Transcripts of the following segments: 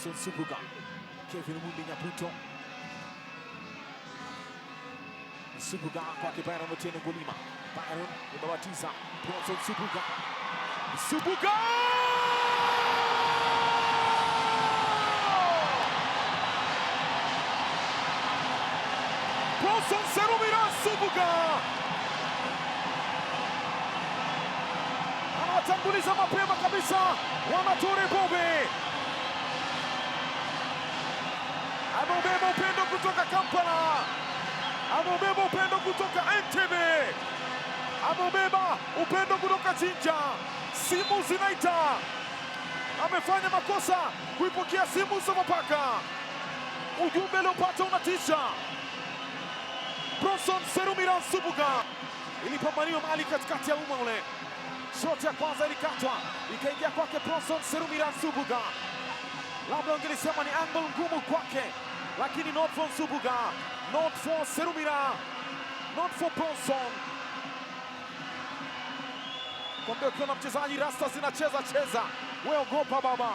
Bronson Subuga, Kevin Mundi Nyaputo, Subuga kwake Byron Otieno Ngolima. Byron umebatiza Bronson Subuga. Subuga! Bronson Serumira Subuga anawatanguliza mapema kabisa Wanature Bombe. Ameubeba upendo kutoka Kampala, ameubeba upendo kutoka Entebbe, ameubeba upendo kutoka Jinja. Simu zinaita, amefanya makosa kuipokea simu Sofapaka. Ujumbe uliopata unatisha. Bronson Serumira Subuga, ilipambaniwa mali katikati ya umma ule. Shoti ya kwanza ilikatwa ikaingia kwake Bronson Serumira Subuga. Labda wangelisema ni angle ngumu kwake, lakini not for Subuga, not for Serumira, not for Bronson. Kwambia ukiwa na mchezaji rasta zinacheza cheza, wewe ogopa baba,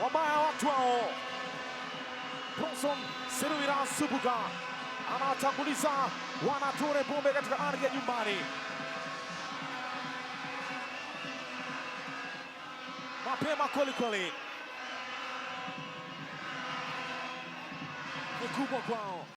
wabaya watu hao. Bronson Serumira Subuga anawatanguliza Wanature Bombe katika ardhi ya nyumbani. Mapema kweli, ni kubwa kwao.